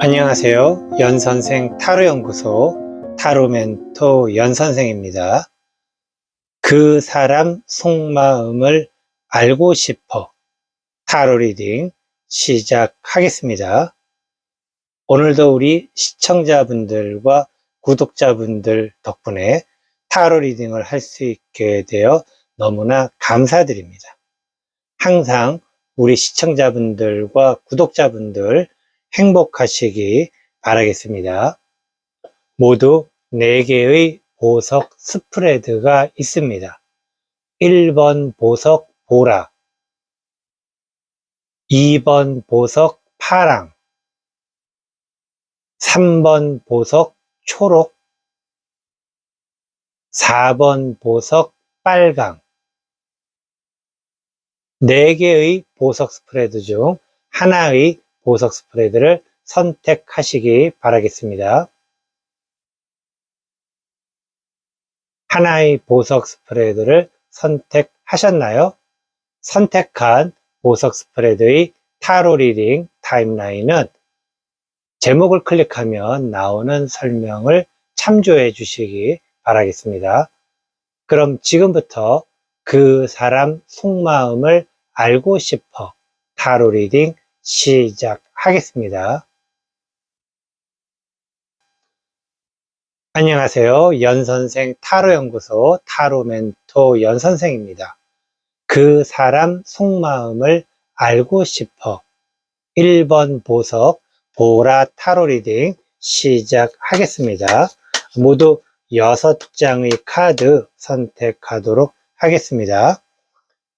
안녕하세요. 연선생 타로연구소 타로멘토 연선생입니다. 그 사람 속마음을 알고 싶어 타로 리딩 시작하겠습니다. 오늘도 우리 시청자분들과 구독자분들 덕분에 타로 리딩을 할 수 있게 되어 너무나 감사드립니다. 항상 우리 시청자분들과 구독자분들 행복하시기 바라겠습니다. 모두 4개의 보석 스프레드가 있습니다. 1번 보석 보라, 2번 보석 파랑, 3번 보석 초록, 4번 보석 빨강. 4개의 보석 스프레드 중 하나의 보석 스프레드를 선택하시기 바라겠습니다. 하나의 보석 스프레드를 선택하셨나요? 선택한 보석 스프레드의 타로 리딩 타임라인은 제목을 클릭하면 나오는 설명을 참조해 주시기 바라겠습니다. 그럼 지금부터 그 사람 속마음을 알고 싶어 타로 리딩 시작하겠습니다. 안녕하세요. 연선생 타로연구소 타로멘토 연선생입니다. 그 사람 속마음을 알고 싶어 1번 보석 보라 타로 리딩 시작하겠습니다. 모두 6장의 카드 선택하도록 하겠습니다.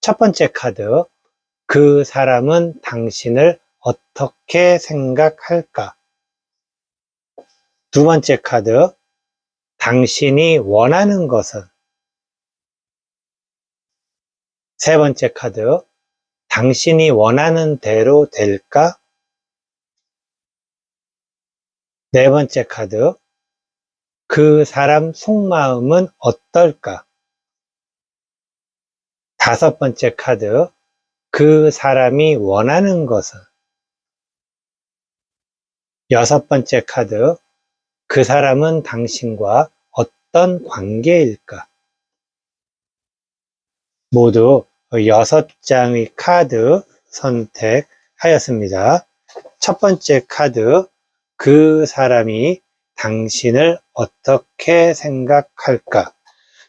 첫 번째 카드, 그 사람은 당신을 어떻게 생각할까? 두 번째 카드, 당신이 원하는 것은? 세 번째 카드, 당신이 원하는 대로 될까? 네 번째 카드, 그 사람 속마음은 어떨까? 다섯 번째 카드, 그 사람이 원하는 것은? 여섯 번째 카드, 그 사람은 당신과 어떤 관계일까? 모두 6장의 카드 선택하였습니다. 첫 번째 카드, 그 사람이 당신을 어떻게 생각할까?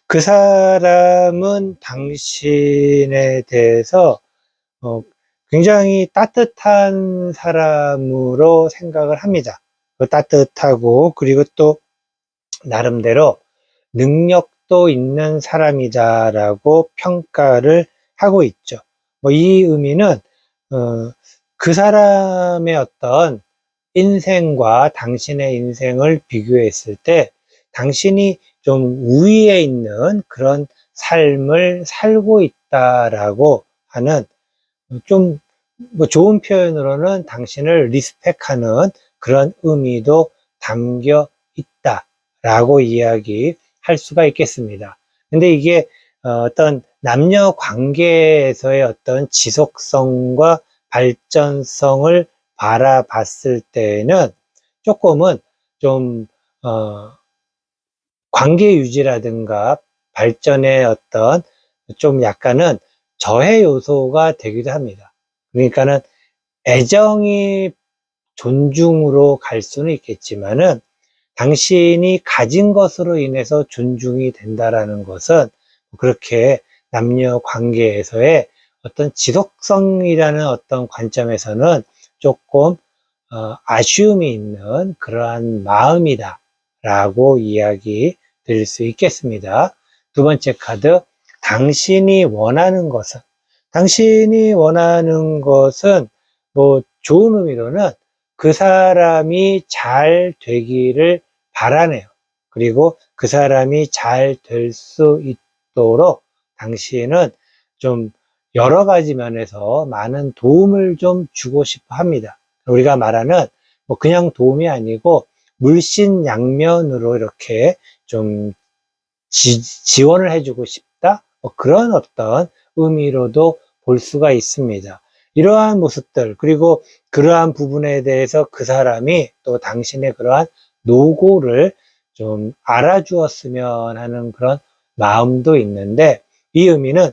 그 사람은 당신에 대해서 굉장히 따뜻한 사람으로 생각을 합니다. 따뜻하고 그리고 또 나름대로 능력도 있는 사람이다라고 평가를 하고 있죠. 이 의미는 그 사람의 어떤 인생과 당신의 인생을 비교했을 때 당신이 좀 우위에 있는 그런 삶을 살고 있다라고 하는, 좀 좋은 표현으로는 당신을 리스펙하는 그런 의미도 담겨 있다라고 이야기할 수가 있겠습니다. 근데 이게 어떤 남녀 관계에서의 어떤 지속성과 발전성을 바라봤을 때는 조금은 좀 관계 유지라든가 발전의 어떤 좀 약간은 저해 요소가 되기도 합니다. 그러니까는 애정이 존중으로 갈 수는 있겠지만은 당신이 가진 것으로 인해서 존중이 된다라는 것은 그렇게 남녀 관계에서의 어떤 지속성이라는 어떤 관점에서는 조금 아쉬움이 있는 그러한 마음이다 라고 이야기 드릴 수 있겠습니다. 두 번째 카드, 당신이 원하는 것은? 당신이 원하는 것은 좋은 의미로는 그 사람이 잘 되기를 바라네요. 그리고 그 사람이 잘 될 수 있도록 당신은 좀 여러 가지 면에서 많은 도움을 좀 주고 싶어 합니다. 우리가 말하는 그냥 도움이 아니고 물신양면으로 이렇게 좀 지원을 해주고 싶다, 그런 어떤 의미로도 볼 수가 있습니다. 이러한 모습들, 그리고 그러한 부분에 대해서 그 사람이 또 당신의 그러한 노고를 좀 알아주었으면 하는 그런 마음도 있는데, 이 의미는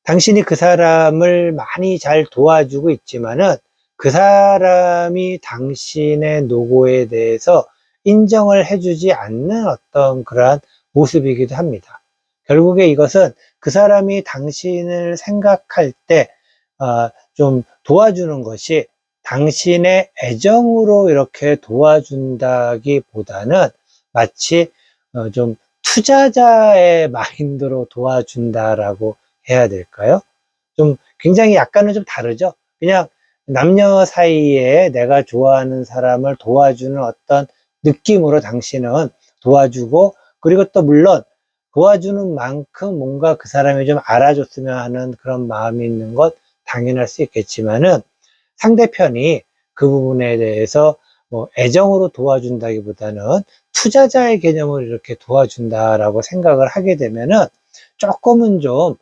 당신이 그 사람을 많이 잘 도와주고 있지만은 그 사람이 당신의 노고에 대해서 인정을 해주지 않는 어떤 그러한 모습이기도 합니다. 결국에 이것은 그 사람이 당신을 생각할 때, 좀 도와주는 것이 당신의 애정으로 이렇게 도와준다기보다는 마치 좀 투자자의 마인드로 도와준다라고 해야 될까요? 좀 굉장히 약간은 좀 다르죠. 그냥 남녀 사이에 내가 좋아하는 사람을 도와주는 어떤 느낌으로 당신은 도와주고, 그리고 또 물론 도와주는 만큼 뭔가 그 사람이 좀 알아줬으면 하는 그런 마음이 있는 것 당연할 수 있겠지만은, 상대편이 그 부분에 대해서 뭐 애정으로 도와준다기보다는 투자자의 개념으로 이렇게 도와준다라고 생각을 하게 되면은 조금은 좀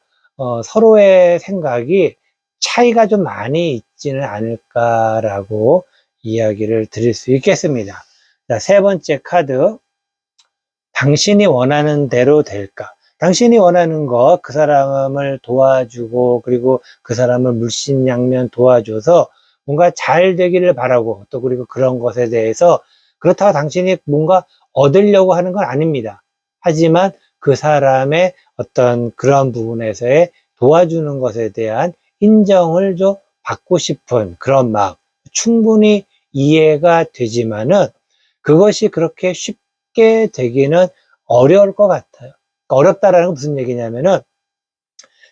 서로의 생각이 차이가 좀 많이 있지는 않을까라고 이야기를 드릴 수 있겠습니다. 자, 세 번째 카드, 당신이 원하는 대로 될까? 당신이 원하는 거, 그 사람을 도와주고, 그리고 그 사람을 물심양면 도와줘서 뭔가 잘 되기를 바라고, 또 그리고 그런 것에 대해서 그렇다고 당신이 뭔가 얻으려고 하는 건 아닙니다. 하지만 그 사람의 어떤 그런 부분에서의 도와주는 것에 대한 인정을 좀 받고 싶은 그런 마음, 충분히 이해가 되지만은 그것이 그렇게 쉽게 되기는 어려울 것 같아요. 어렵다라는 건 무슨 얘기냐면은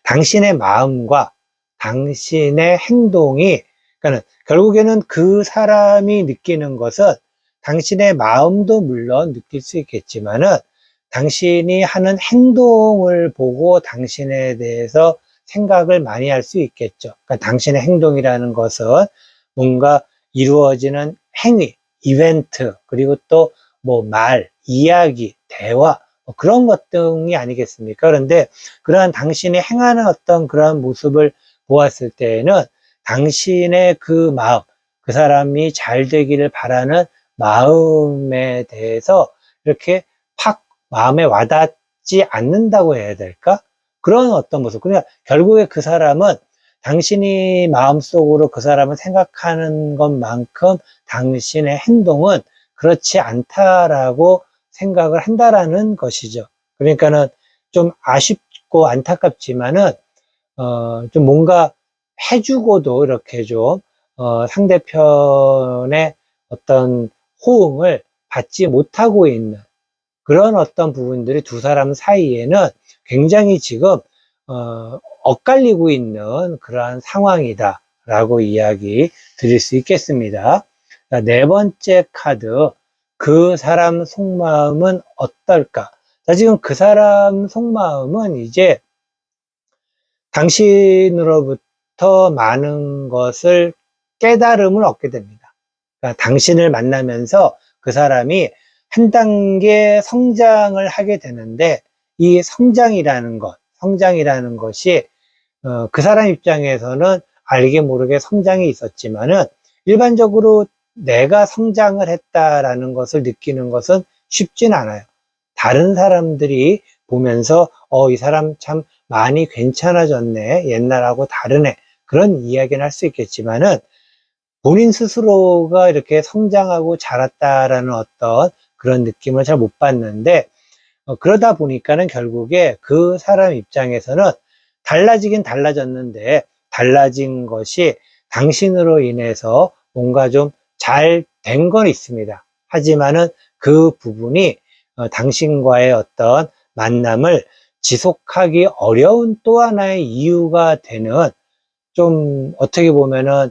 당신의 마음과 당신의 행동이, 그러니까 결국에는 그 사람이 느끼는 것은 당신의 마음도 물론 느낄 수 있겠지만은 당신이 하는 행동을 보고 당신에 대해서 생각을 많이 할 수 있겠죠. 그러니까 당신의 행동이라는 것은 뭔가 이루어지는 행위, 이벤트, 그리고 또 뭐 말, 이야기, 대화, 뭐 그런 것 등이 아니겠습니까? 그런데 그러한 당신이 행하는 어떤 그러한 모습을 보았을 때에는 당신의 그 마음, 그 사람이 잘 되기를 바라는 마음에 대해서 이렇게 팍 마음에 와닿지 않는다고 해야 될까? 그런 어떤 모습. 그냥 결국에 그 사람은 당신이 마음속으로 그 사람을 생각하는 것만큼 당신의 행동은 그렇지 않다라고 생각을 한다라는 것이죠. 그러니까는 좀 아쉽고 안타깝지만은, 좀 뭔가 해주고도 이렇게 좀, 상대편의 어떤 호응을 받지 못하고 있는 그런 어떤 부분들이 두 사람 사이에는 굉장히 지금, 엇갈리고 있는 그러한 상황이다라고 이야기 드릴 수 있겠습니다. 자, 네 번째 카드, 그 사람 속마음은 어떨까? 자, 지금 그 사람 속마음은 이제 당신으로부터 많은 것을 깨달음을 얻게 됩니다. 그러니까 당신을 만나면서 그 사람이 한 단계 성장을 하게 되는데, 이 성장이라는 것이 그 사람 입장에서는 알게 모르게 성장이 있었지만은 일반적으로 내가 성장을 했다라는 것을 느끼는 것은 쉽진 않아요. 다른 사람들이 보면서 이 사람 참 많이 괜찮아졌네, 옛날하고 다르네, 그런 이야기는 할 수 있겠지만은 본인 스스로가 이렇게 성장하고 자랐다라는 어떤 그런 느낌을 잘 못 받는데, 그러다 보니까는 결국에 그 사람 입장에서는 달라지긴 달라졌는데 달라진 것이 당신으로 인해서 뭔가 좀 잘 된 건 있습니다. 하지만은 그 부분이 당신과의 어떤 만남을 지속하기 어려운 또 하나의 이유가 되는, 좀 어떻게 보면은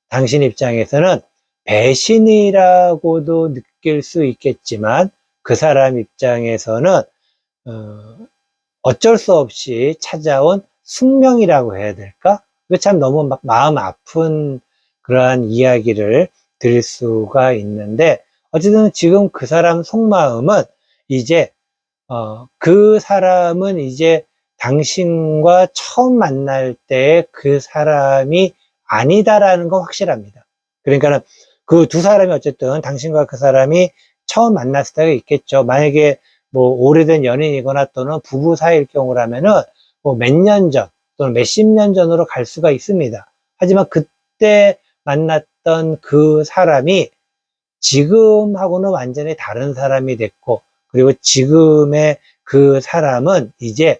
당신 입장에서는 배신이라고도 느낄 수 있겠지만 그 사람 입장에서는 어쩔 수 없이 찾아온 숙명이라고 해야 될까? 이거 참 너무 막 마음 아픈 그러한 이야기를 드릴 수가 있는데, 어쨌든 지금 그 사람 속마음은 이제 그 사람은 이제 당신과 처음 만날 때 그 사람이 아니다라는 건 확실합니다. 그러니까는 그 두 사람이 어쨌든 당신과 그 사람이 처음 만났을 때가 있겠죠. 만약에 뭐 오래된 연인이거나 또는 부부 사이일 경우라면은 뭐 몇 년 전 또는 몇십 년 전으로 갈 수가 있습니다. 하지만 그때 만났던 그 사람이 지금하고는 완전히 다른 사람이 됐고, 그리고 지금의 그 사람은 이제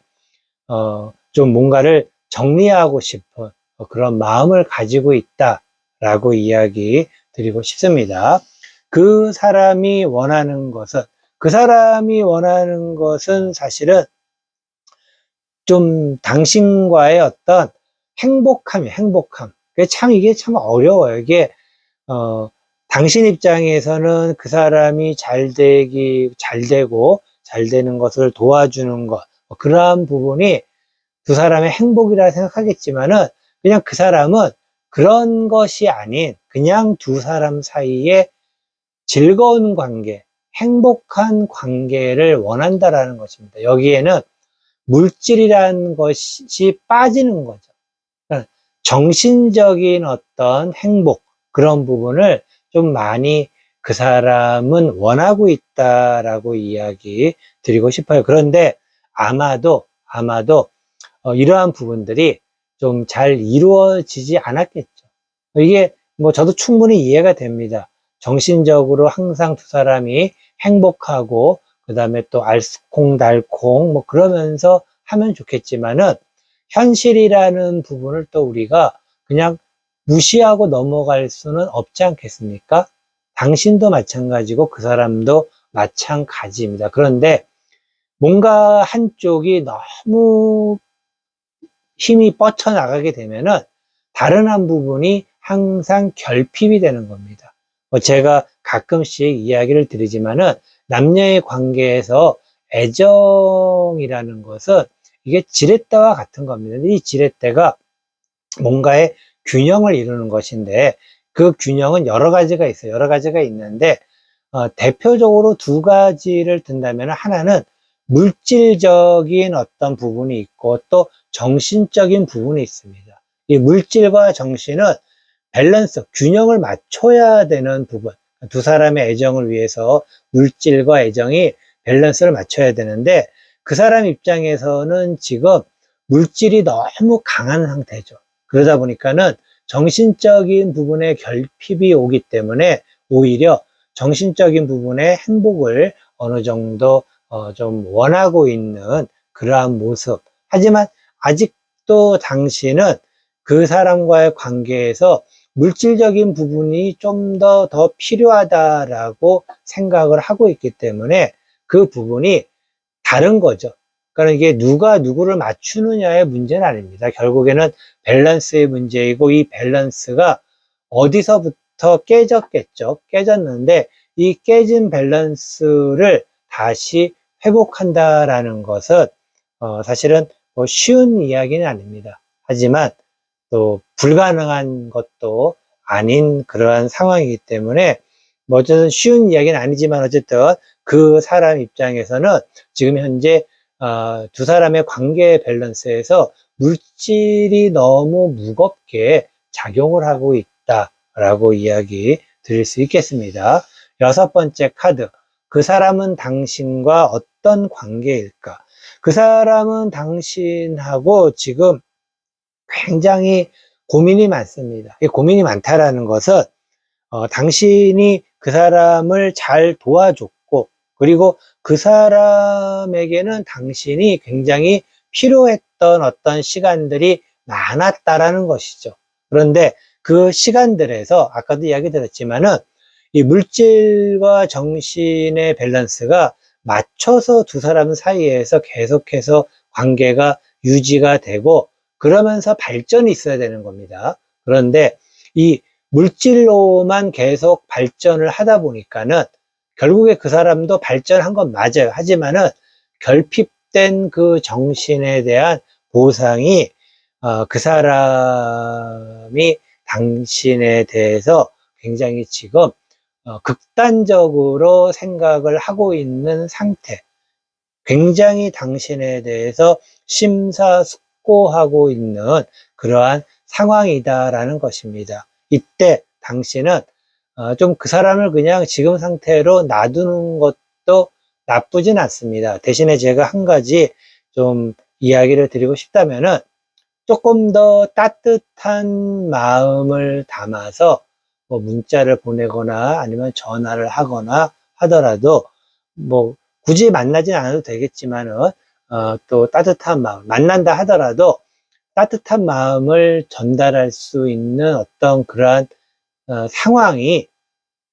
좀 뭔가를 정리하고 싶은 그런 마음을 가지고 있다라고 이야기 드리고 싶습니다. 그 사람이 원하는 것은, 그 사람이 원하는 것은 사실은 좀 당신과의 어떤 행복함이에요, 행복함. 이게 참 어려워요. 이게, 당신 입장에서는 그 사람이 잘 되고, 잘 되는 것을 도와주는 것, 그러한 부분이 두 사람의 행복이라 생각하겠지만은, 그냥 그 사람은 그런 것이 아닌, 그냥 두 사람 사이에 즐거운 관계, 행복한 관계를 원한다라는 것입니다. 여기에는 물질이라는 것이 빠지는 거죠. 그러니까 정신적인 어떤 행복, 그런 부분을 좀 많이 그 사람은 원하고 있다라고 이야기 드리고 싶어요. 그런데 아마도 이러한 부분들이 좀 잘 이루어지지 않았겠죠. 이게 뭐 저도 충분히 이해가 됩니다. 정신적으로 항상 두 사람이 행복하고 그 다음에 또 알콩달콩 뭐 그러면서 하면 좋겠지만은 현실이라는 부분을 또 우리가 그냥 무시하고 넘어갈 수는 없지 않겠습니까? 당신도 마찬가지고 그 사람도 마찬가지입니다. 그런데 뭔가 한쪽이 너무 힘이 뻗쳐나가게 되면은 다른 한 부분이 항상 결핍이 되는 겁니다. 제가 가끔씩 이야기를 드리지만은 남녀의 관계에서 애정이라는 것은 이게 지렛대와 같은 겁니다. 이 지렛대가 뭔가의 균형을 이루는 것인데 그 균형은 여러 가지가 있어요. 여러 가지가 있는데 대표적으로 두 가지를 든다면 하나는 물질적인 어떤 부분이 있고 또 정신적인 부분이 있습니다. 이 물질과 정신은 밸런스, 균형을 맞춰야 되는 부분. 두 사람의 애정을 위해서 물질과 애정이 밸런스를 맞춰야 되는데 그 사람 입장에서는 지금 물질이 너무 강한 상태죠. 그러다 보니까는 정신적인 부분에 결핍이 오기 때문에 오히려 정신적인 부분의 행복을 어느 정도 좀 원하고 있는 그러한 모습. 하지만 아직도 당신은 그 사람과의 관계에서 물질적인 부분이 좀 더 필요하다라고 생각을 하고 있기 때문에 그 부분이 다른 거죠. 그러니까 이게 누가 누구를 맞추느냐의 문제는 아닙니다. 결국에는 밸런스의 문제이고 이 밸런스가 어디서부터 깨졌겠죠. 깨졌는데 이 깨진 밸런스를 다시 회복한다라는 것은 사실은 뭐 쉬운 이야기는 아닙니다. 하지만 또 불가능한 것도 아닌 그러한 상황이기 때문에 뭐 어쨌든 쉬운 이야기는 아니지만 어쨌든 그 사람 입장에서는 지금 현재 두 사람의 관계 밸런스에서 물질이 너무 무겁게 작용을 하고 있다라고 이야기 드릴 수 있겠습니다. 여섯 번째 카드. 그 사람은 당신과 어떤 관계일까? 그 사람은 당신하고 지금 굉장히 고민이 많습니다. 이 고민이 많다라는 것은 당신이 그 사람을 잘 도와줬고 그리고 그 사람에게는 당신이 굉장히 필요했던 어떤 시간들이 많았다라는 것이죠. 그런데 그 시간들에서 아까도 이야기 드렸지만은 이 물질과 정신의 밸런스가 맞춰서 두 사람 사이에서 계속해서 관계가 유지가 되고 그러면서 발전이 있어야 되는 겁니다. 그런데 이 물질로만 계속 발전을 하다 보니까는 결국에 그 사람도 발전한 건 맞아요. 하지만은 결핍된 그 정신에 대한 보상이 그 사람이 당신에 대해서 굉장히 지금 극단적으로 생각을 하고 있는 상태. 굉장히 당신에 대해서 심사숙고하고 있는 그러한 상황이다라는 것입니다. 이때 당신은 좀 그 사람을 그냥 지금 상태로 놔두는 것도 나쁘진 않습니다. 대신에 제가 한 가지 좀 이야기를 드리고 싶다면은, 조금 더 따뜻한 마음을 담아서 뭐 문자를 보내거나 아니면 전화를 하거나 하더라도, 뭐 굳이 만나진 않아도 되겠지만은 또 따뜻한 마음, 만난다 하더라도 따뜻한 마음을 전달할 수 있는 어떤 그러한 상황이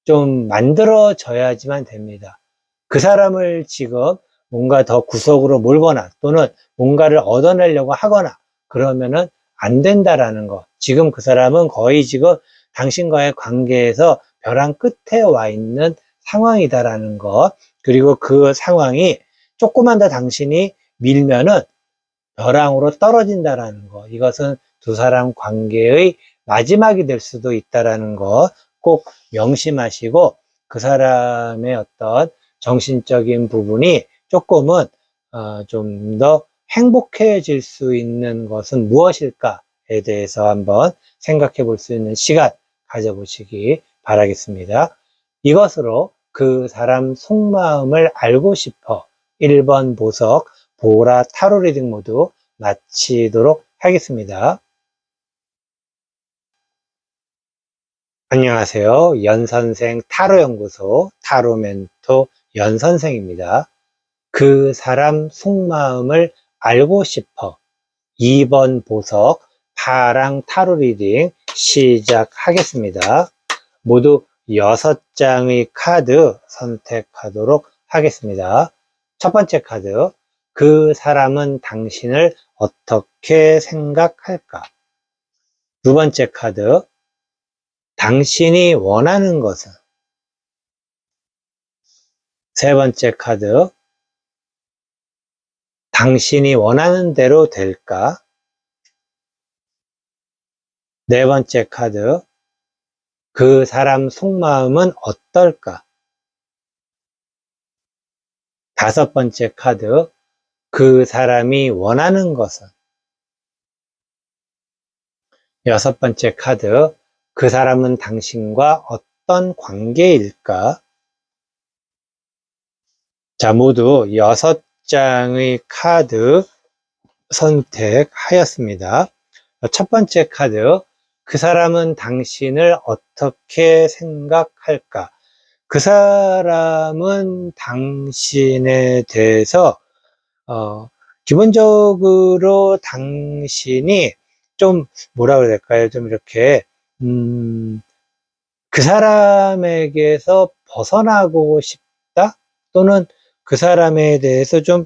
좀 만들어져야지만 됩니다. 그 사람을 지금 뭔가 더 구석으로 몰거나 또는 뭔가를 얻어내려고 하거나 그러면은 안 된다라는 거. 지금 그 사람은 거의 지금 당신과의 관계에서 벼랑 끝에 와 있는 상황이다라는 거. 그리고 그 상황이 조금만 더 당신이 밀면은 벼랑으로 떨어진다라는 거. 이것은 두 사람 관계의 마지막이 될 수도 있다라는 거 꼭 명심하시고, 그 사람의 어떤 정신적인 부분이 조금은 좀 더 행복해질 수 있는 것은 무엇일까에 대해서 한번 생각해 볼 수 있는 시간 가져보시기 바라겠습니다. 이것으로 그 사람 속마음을 알고 싶어 1번 보석 보라 타로 리딩 모두 마치도록 하겠습니다. 안녕하세요. 연선생 타로연구소 타로멘토 연선생입니다. 그 사람 속마음을 알고 싶어 2번 보석 파랑 타로 리딩 시작하겠습니다. 모두 6장의 카드 선택하도록 하겠습니다. 첫 번째 카드, 그 사람은 당신을 어떻게 생각할까? 두 번째 카드, 당신이 원하는 것은? 세 번째 카드, 당신이 원하는 대로 될까? 네 번째 카드, 그 사람 속마음은 어떨까? 다섯 번째 카드, 그 사람이 원하는 것은? 여섯 번째 카드, 그 사람은 당신과 어떤 관계일까? 자, 모두 6장의 카드 선택하였습니다. 첫 번째 카드, 그 사람은 당신을 어떻게 생각할까? 그 사람은 당신에 대해서 기본적으로 당신이 좀 뭐라 그래야 될까요? 좀 이렇게 그 사람에게서 벗어나고 싶다? 또는 그 사람에 대해서 좀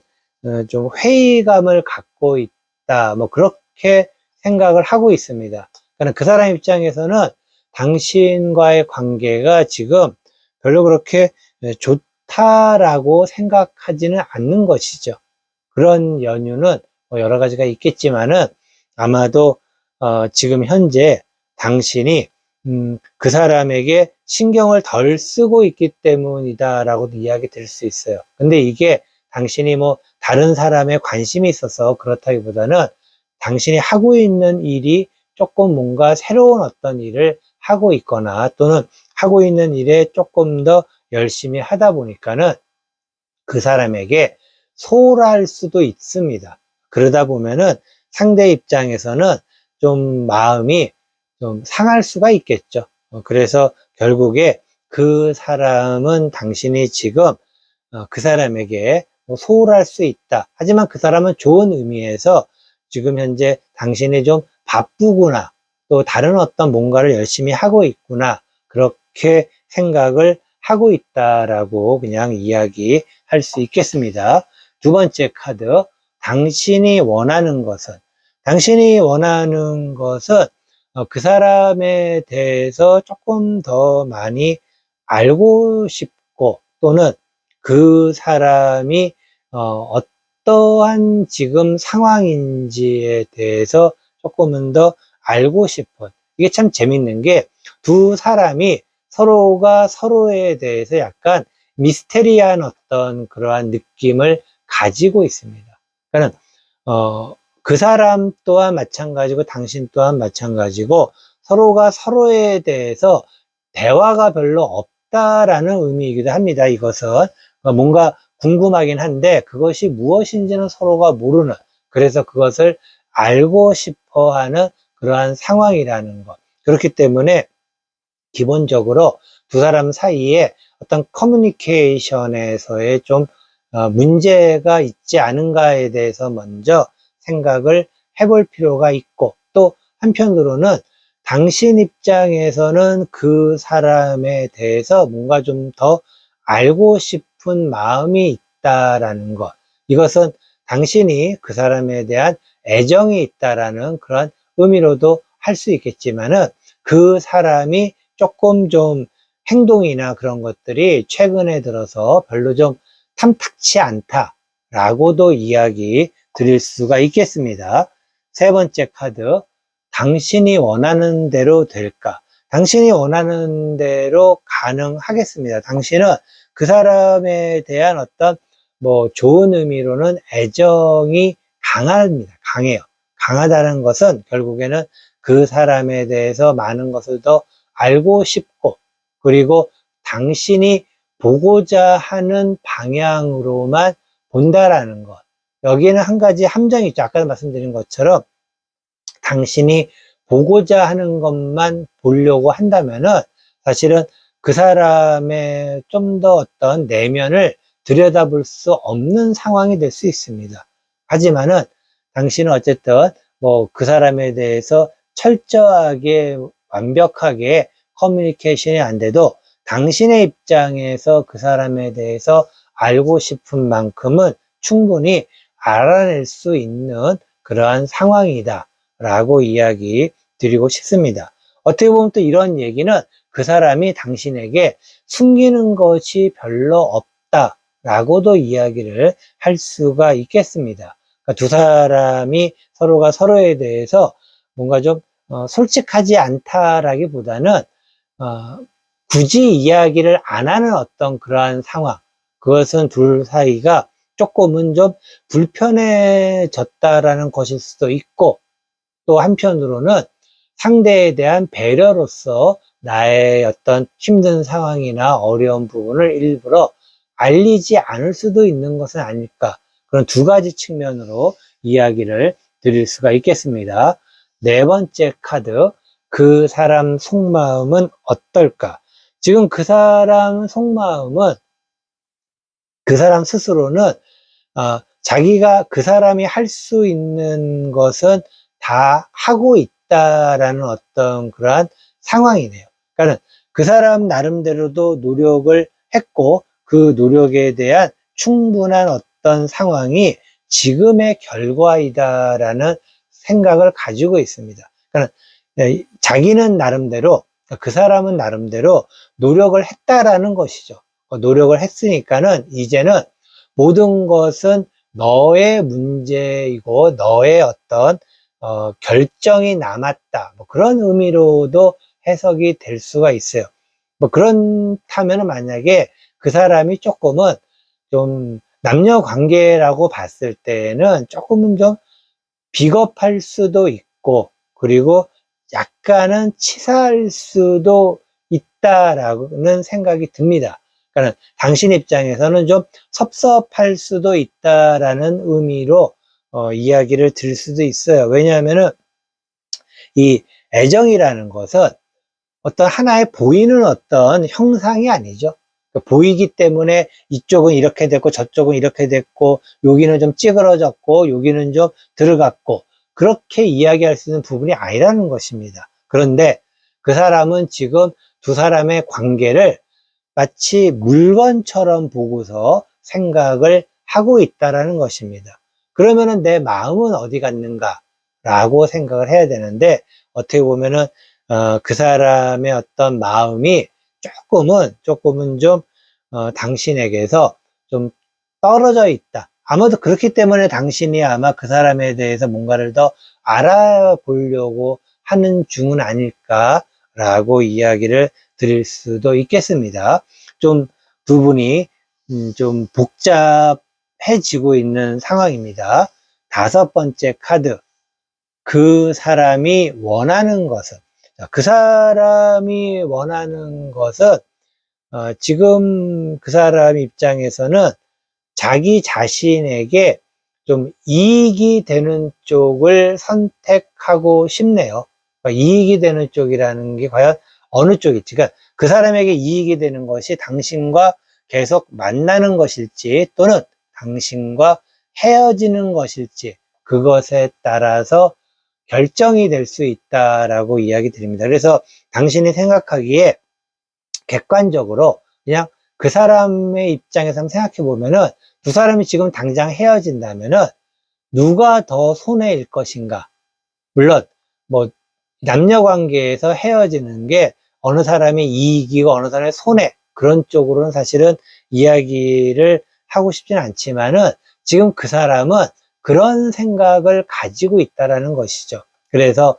회의감을 갖고 있다. 뭐 그렇게 생각을 하고 있습니다. 그러니까 그 사람 입장에서는 당신과의 관계가 지금 별로 그렇게 좋다라고 생각하지는 않는 것이죠. 그런 연유는 뭐 여러 가지가 있겠지만은, 아마도 지금 현재 당신이 그 사람에게 신경을 덜 쓰고 있기 때문이다라고도 이야기 드릴 수 있어요. 근데 이게 당신이 뭐 다른 사람에 관심이 있어서 그렇다기보다는 당신이 하고 있는 일이 조금 뭔가 새로운 어떤 일을 하고 있거나 또는 하고 있는 일에 조금 더 열심히 하다 보니까는 그 사람에게 소홀할 수도 있습니다. 그러다 보면은 상대 입장에서는 좀 마음이 좀 상할 수가 있겠죠. 그래서 결국에 그 사람은 당신이 지금 그 사람에게 소홀할 수 있다. 하지만 그 사람은 좋은 의미에서 지금 현재 당신이 좀 바쁘구나, 또 다른 어떤 뭔가를 열심히 하고 있구나, 그렇게 생각을 하고 있다라고 그냥 이야기할 수 있겠습니다. 두 번째 카드, 당신이 원하는 것은? 당신이 원하는 것은 그 사람에 대해서 조금 더 많이 알고 싶고, 또는 그 사람이 어떠한 지금 상황인지에 대해서 조금은 더 알고 싶은, 이게 참 재밌는 게, 두 사람이 서로가 서로에 대해서 약간 미스테리한 어떤 그러한 느낌을 가지고 있습니다. 그러니까 그 사람 또한 마찬가지고 당신 또한 마찬가지고 서로가 서로에 대해서 대화가 별로 없다라는 의미이기도 합니다. 이것은 뭔가 궁금하긴 한데 그것이 무엇인지는 서로가 모르는, 그래서 그것을 알고 싶어 하는 그러한 상황이라는 것. 그렇기 때문에 기본적으로 두 사람 사이에 어떤 커뮤니케이션에서의 좀 문제가 있지 않은가에 대해서 먼저 생각을 해볼 필요가 있고, 또 한편으로는 당신 입장에서는 그 사람에 대해서 뭔가 좀 더 알고 싶은 마음이 있다라는 것. 이것은 당신이 그 사람에 대한 애정이 있다라는 그런 의미로도 할 수 있겠지만은, 그 사람이 조금 좀 행동이나 그런 것들이 최근에 들어서 별로 좀 탐탁치 않다라고도 이야기 드릴 수가 있겠습니다. 세 번째 카드, 당신이 원하는 대로 될까? 당신이 원하는 대로 가능하겠습니다. 당신은 그 사람에 대한 어떤 좋은 의미로는 애정이 강합니다. 강해요. 강하다는 것은 결국에는 그 사람에 대해서 많은 것을 더 알고 싶고, 그리고 당신이 보고자 하는 방향으로만 본다라는 것. 여기에는 한 가지 함정이 있죠. 아까 말씀드린 것처럼 당신이 보고자 하는 것만 보려고 한다면은 사실은 그 사람의 좀 더 어떤 내면을 들여다볼 수 없는 상황이 될 수 있습니다. 하지만은 당신은 어쨌든 그 사람에 대해서 철저하게 완벽하게 커뮤니케이션이 안 돼도 당신의 입장에서 그 사람에 대해서 알고 싶은 만큼은 충분히 알아낼 수 있는 그러한 상황이다 라고 이야기 드리고 싶습니다. 어떻게 보면 또 이런 얘기는 그 사람이 당신에게 숨기는 것이 별로 없다 라고도 이야기를 할 수가 있겠습니다. 그러니까 두 사람이 서로가 서로에 대해서 뭔가 좀 솔직하지 않다라기보다는 굳이 이야기를 안 하는 어떤 그러한 상황, 그것은 둘 사이가 조금은 좀 불편해졌다라는 것일 수도 있고, 또 한편으로는 상대에 대한 배려로서 나의 어떤 힘든 상황이나 어려운 부분을 일부러 알리지 않을 수도 있는 것은 아닐까, 그런 두 가지 측면으로 이야기를 드릴 수가 있겠습니다. 네 번째 카드, 그 사람 속마음은 어떨까? 지금 그 사람 속마음은 그 사람 스스로는 자기가 그 사람이 할 수 있는 것은 다 하고 있다라는 어떤 그러한 상황이네요. 그러니까 그 사람 나름대로도 노력을 했고 그 노력에 대한 충분한 어떤 상황이 지금의 결과이다라는 생각을 가지고 있습니다. 그러니까 자기는 나름대로, 그 사람은 나름대로 노력을 했다라는 것이죠. 노력을 했으니까는 이제는 모든 것은 너의 문제이고 너의 어떤 결정이 남았다, 그런 의미로도 해석이 될 수가 있어요. 그렇다면 만약에 그 사람이 조금은 좀 남녀 관계라고 봤을 때는 조금은 좀 비겁할 수도 있고, 그리고 약간은 치사할 수도 있다라는 생각이 듭니다. 그러니까 당신 입장에서는 좀 섭섭할 수도 있다라는 의미로 이야기를 드릴 수도 있어요. 왜냐하면은 이 애정이라는 것은 어떤 하나의 보이는 어떤 형상이 아니죠. 보이기 때문에 이쪽은 이렇게 됐고 저쪽은 이렇게 됐고 여기는 좀 찌그러졌고 여기는 좀 들어갔고, 그렇게 이야기할 수 있는 부분이 아니라는 것입니다. 그런데 그 사람은 지금 두 사람의 관계를 마치 물건처럼 보고서 생각을 하고 있다라는 것입니다. 그러면은 내 마음은 어디 갔는가 라고 생각을 해야 되는데, 어떻게 보면은 그 사람의 어떤 마음이 조금은 좀 당신에게서 좀 떨어져 있다. 아마도 그렇기 때문에 당신이 아마 그 사람에 대해서 뭔가를 더 알아보려고 하는 중은 아닐까라고 이야기를 드릴 수도 있겠습니다. 좀 두 분이 좀 복잡한 복잡해지고 있는 상황입니다. 다섯 번째 카드. 그 사람이 원하는 것은, 그 사람이 원하는 것은 지금 그 사람 입장에서는 자기 자신에게 좀 이익이 되는 쪽을 선택하고 싶네요. 그러니까 이익이 되는 쪽이라는 게 과연 어느 쪽일지, 그러니까 그 사람에게 이익이 되는 것이 당신과 계속 만나는 것일지 또는 당신과 헤어지는 것일지, 그것에 따라서 결정이 될 수 있다라고 이야기 드립니다. 그래서 당신이 생각하기에 객관적으로 그냥 그 사람의 입장에서 한번 생각해 보면은, 두 사람이 지금 당장 헤어진다면은 누가 더 손해일 것인가? 물론 뭐 남녀 관계에서 헤어지는 게 어느 사람이 이익이고 어느 사람의 손해, 그런 쪽으로는 사실은 이야기를 하고 싶지는 않지만은, 지금 그 사람은 그런 생각을 가지고 있다라는 것이죠. 그래서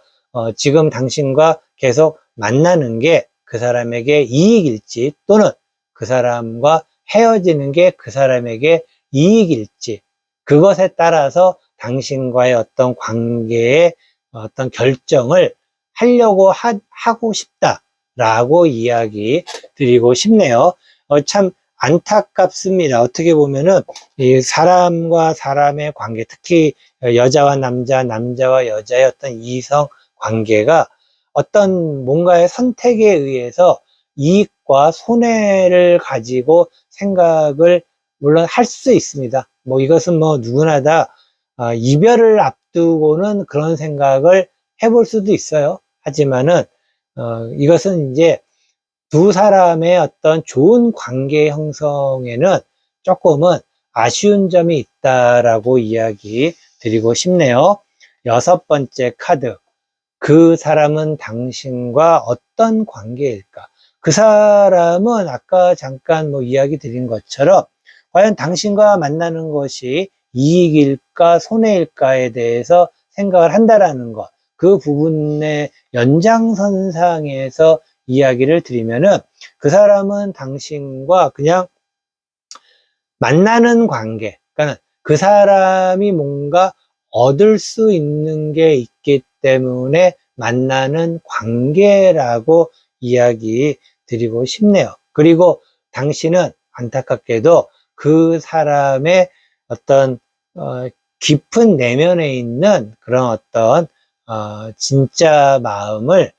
지금 당신과 계속 만나는 게 그 사람에게 이익일지 또는 그 사람과 헤어지는 게 그 사람에게 이익일지, 그것에 따라서 당신과의 어떤 관계의 어떤 결정을 하려고 하고 싶다라고 이야기 드리고 싶네요. 참 안타깝습니다. 어떻게 보면은 이 사람과 사람의 관계, 특히 여자와 남자, 남자와 여자의 어떤 이성 관계가 어떤 뭔가의 선택에 의해서 이익과 손해를 가지고 생각을 물론 할 수 있습니다. 뭐 이것은 뭐 누구나 다 이별을 앞두고는 그런 생각을 해볼 수도 있어요. 하지만은 이것은 이제 두 사람의 어떤 좋은 관계 형성에는 조금은 아쉬운 점이 있다라고 이야기 드리고 싶네요. 여섯 번째 카드. 그 사람은 당신과 어떤 관계일까? 그 사람은 아까 잠깐 뭐 이야기 드린 것처럼 과연 당신과 만나는 것이 이익일까 손해일까에 대해서 생각을 한다라는 것, 그 부분의 연장선상에서 이야기를 드리면은, 그 사람은 당신과 그냥 만나는 관계, 그러니까 그 사람이 뭔가 얻을 수 있는 게 있기 때문에 만나는 관계라고 이야기 드리고 싶네요. 그리고 당신은 안타깝게도 그 사람의 어떤 깊은 내면에 있는 그런 어떤 진짜 마음을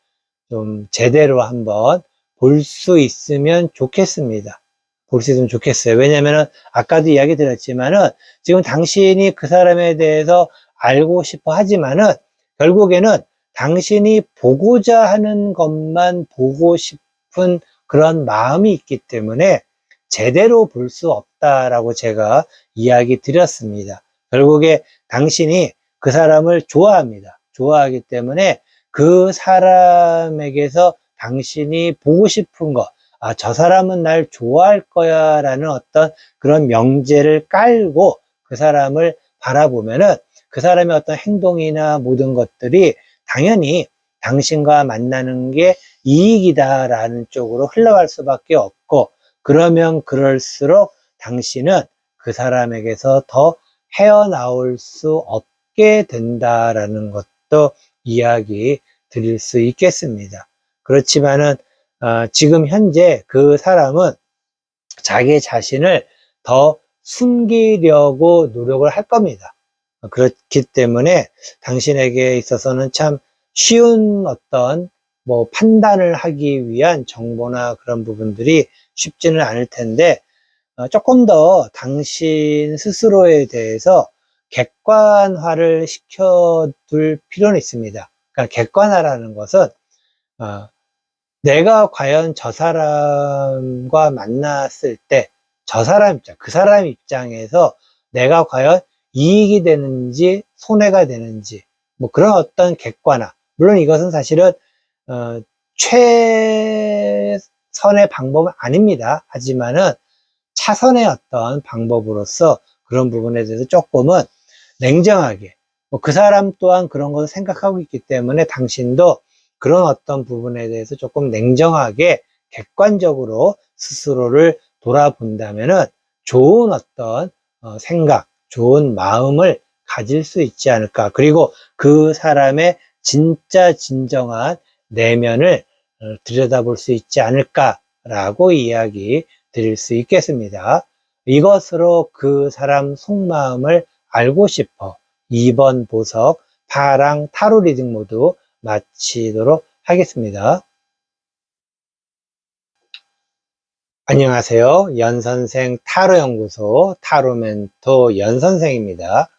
좀 제대로 한번 볼 수 있으면 좋겠습니다. 볼 수 있으면 좋겠어요. 왜냐면은 아까도 이야기 드렸지만은, 지금 당신이 그 사람에 대해서 알고 싶어 하지만은 결국에는 당신이 보고자 하는 것만 보고 싶은 그런 마음이 있기 때문에 제대로 볼 수 없다라고 제가 이야기 드렸습니다. 결국에 당신이 그 사람을 좋아합니다. 좋아하기 때문에 그 사람에게서 당신이 보고 싶은 것, 저 사람은 날 좋아할 거야 라는 어떤 그런 명제를 깔고 그 사람을 바라보면은, 그 사람의 어떤 행동이나 모든 것들이 당연히 당신과 만나는 게 이익이다라는 쪽으로 흘러갈 수밖에 없고, 그러면 그럴수록 당신은 그 사람에게서 더 헤어나올 수 없게 된다라는 것도 이야기 드릴 수 있겠습니다. 그렇지만은 지금 현재 그 사람은 자기 자신을 더 숨기려고 노력을 할 겁니다. 그렇기 때문에 당신에게 있어서는 참 쉬운 어떤 뭐 판단을 하기 위한 정보나 그런 부분들이 쉽지는 않을 텐데, 조금 더 당신 스스로에 대해서 객관화를 시켜둘 필요는 있습니다. 그러니까 객관화라는 것은 내가 과연 저 사람과 만났을 때 저 사람 입장, 그 사람 입장에서 내가 과연 이익이 되는지 손해가 되는지, 뭐 그런 어떤 객관화. 물론 이것은 사실은 최선의 방법은 아닙니다. 하지만은 차선의 어떤 방법으로서 그런 부분에 대해서 조금은 냉정하게, 뭐 그 사람 또한 그런 것을 생각하고 있기 때문에 당신도 그런 어떤 부분에 대해서 조금 냉정하게 객관적으로 스스로를 돌아본다면은 좋은 어떤 생각, 좋은 마음을 가질 수 있지 않을까. 그리고 그 사람의 진짜 진정한 내면을 들여다볼 수 있지 않을까라고 이야기 드릴 수 있겠습니다. 이것으로 그 사람 속마음을 알고 싶어 2번 보석 파랑 타로 리딩 모두 마치도록 하겠습니다. 안녕하세요. 연선생 타로연구소 타로멘토 연선생입니다.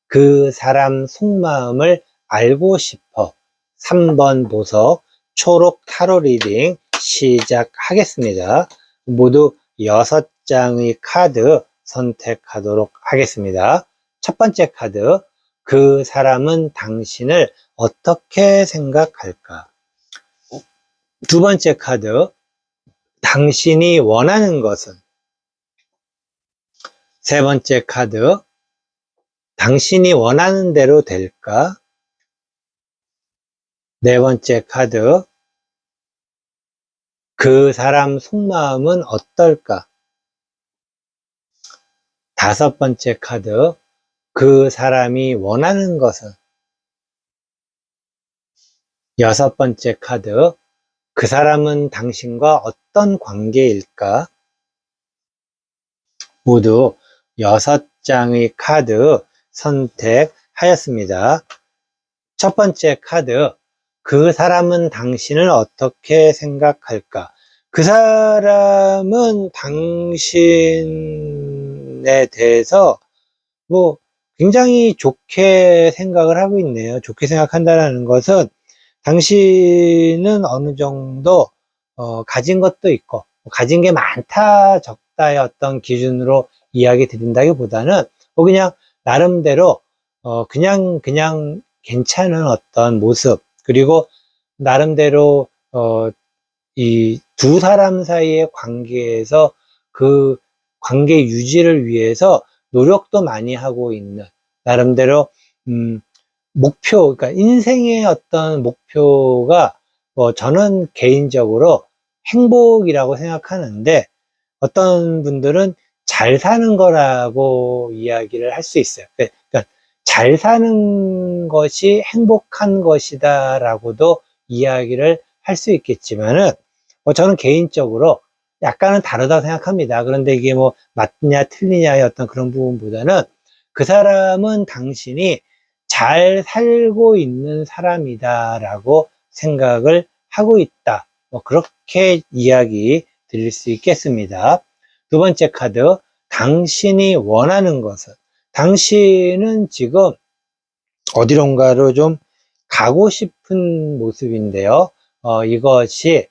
그 사람 속마음을 알고 싶어 3번 보석 초록 타로 리딩 시작하겠습니다. 모두 6장의 카드 선택하도록 하겠습니다. 첫 번째 카드, 그 사람은 당신을 어떻게 생각할까? 두 번째 카드, 당신이 원하는 것은? 세 번째 카드, 당신이 원하는 대로 될까? 네 번째 카드, 그 사람 속마음은 어떨까? 다섯 번째 카드, 그 사람이 원하는 것은? 여섯 번째 카드, 그 사람은 당신과 어떤 관계일까? 모두 6장의 카드 선택하였습니다. 첫 번째 카드, 그 사람은 당신을 어떻게 생각할까? 그 사람은 당신에 대해서 굉장히 좋게 생각을 하고 있네요. 좋게 생각한다는 것은 당신은 어느 정도 가진 것도 있고 가진 게 많다 적다의 어떤 기준으로 이야기 드린다기보다는 그냥 나름대로 그냥 괜찮은 어떤 모습, 그리고 나름대로 이 두 사람 사이의 관계에서 그 관계 유지를 위해서 노력도 많이 하고 있는 나름대로 목표, 그러니까 인생의 어떤 목표가 저는 개인적으로 행복이라고 생각하는데 어떤 분들은 잘 사는 거라고 이야기를 할 수 있어요. 그러니까 잘 사는 것이 행복한 것이다 라고도 이야기를 할 수 있겠지만은 저는 개인적으로 약간은 다르다고 생각합니다. 그런데 이게 맞냐 틀리냐의 어떤 그런 부분보다는 그 사람은 당신이 잘 살고 있는 사람이다 라고 생각을 하고 있다, 그렇게 이야기 드릴 수 있겠습니다. 두 번째 카드, 당신이 원하는 것은? 당신은 지금 어디론가로 좀 가고 싶은 모습인데요. 이것이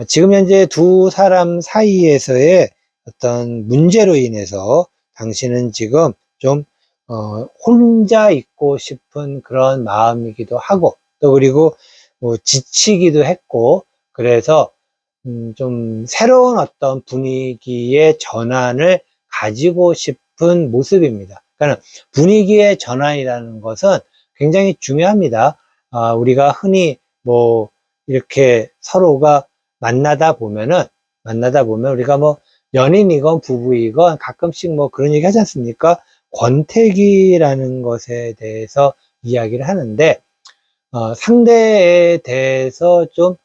지금 현재 두 사람 사이에서의 어떤 문제로 인해서 당신은 지금 좀 혼자 있고 싶은 그런 마음이기도 하고, 또 그리고 지치기도 했고, 그래서 좀 새로운 어떤 분위기의 전환을 가지고 싶은 모습입니다. 그러니까 분위기의 전환이라는 것은 굉장히 중요합니다. 우리가 흔히 이렇게 서로가 만나다 보면 우리가 연인이건 부부이건 가끔씩 그런 얘기 하지 않습니까? 권태기라는 것에 대해서 이야기를 하는데, 상대에 대해서 좀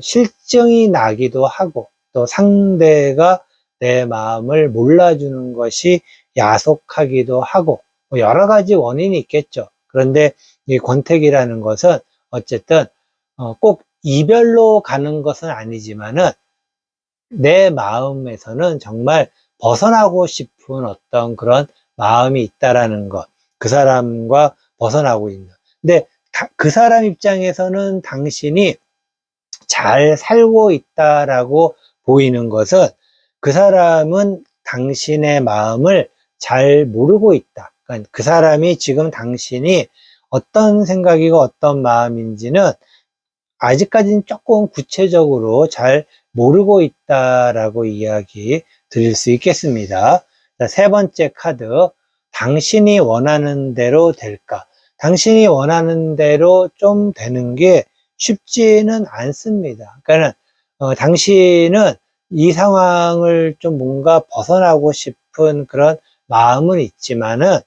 실증이 나기도 하고, 또 상대가 내 마음을 몰라주는 것이 야속하기도 하고, 여러 가지 원인이 있겠죠. 그런데 이 권태기라는 것은 어쨌든 꼭 이별로 가는 것은 아니지만은 내 마음에서는 정말 벗어나고 싶은 어떤 그런 마음이 있다라는 것, 그 사람과 벗어나고 있는. 근데 그 사람 입장에서는 당신이 잘 살고 있다라고 보이는 것은 그 사람은 당신의 마음을 잘 모르고 있다. 그러니까 그 사람이 지금 당신이 어떤 생각이고 어떤 마음인지는 아직까지는 조금 구체적으로 잘 모르고 있다라고 이야기 드릴 수 있겠습니다. 자, 세 번째 카드, 당신이 원하는 대로 될까? 당신이 원하는 대로 좀 되는 게 쉽지는 않습니다. 그러니까 당신은 이 상황을 좀 뭔가 벗어나고 싶은 싶은 그런 마음은 있지만은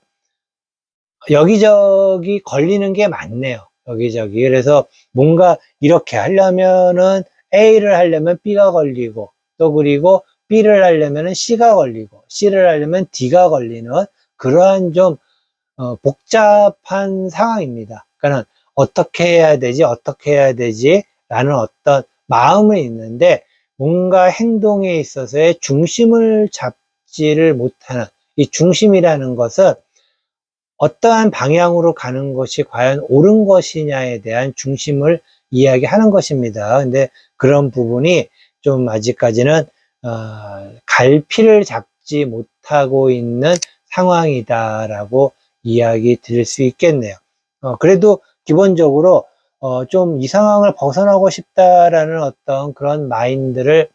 여기저기 걸리는 게 많네요. 여기저기. 그래서 뭔가 이렇게 하려면은 A를 하려면 B가 걸리고, 또 그리고 B를 하려면은 C가 걸리고, C를 하려면 D가 걸리는 그러한 좀 복잡한 상황입니다. 그러니까 어떻게 해야 되지, 어떻게 해야 되지 라는 어떤 마음은 있는데, 뭔가 행동에 있어서의 중심을 잡지를 못하는, 이 중심이라는 것은 어떠한 방향으로 가는 것이 과연 옳은 것이냐에 대한 중심을 이야기하는 것입니다. 근데 그런 부분이 좀 아직까지는 갈피를 잡지 못하고 있는 상황이다라고 이야기 드릴 수 있겠네요. 그래도 기본적으로 좀 이 상황을 벗어나고 싶다라는 어떤 그런 마인드를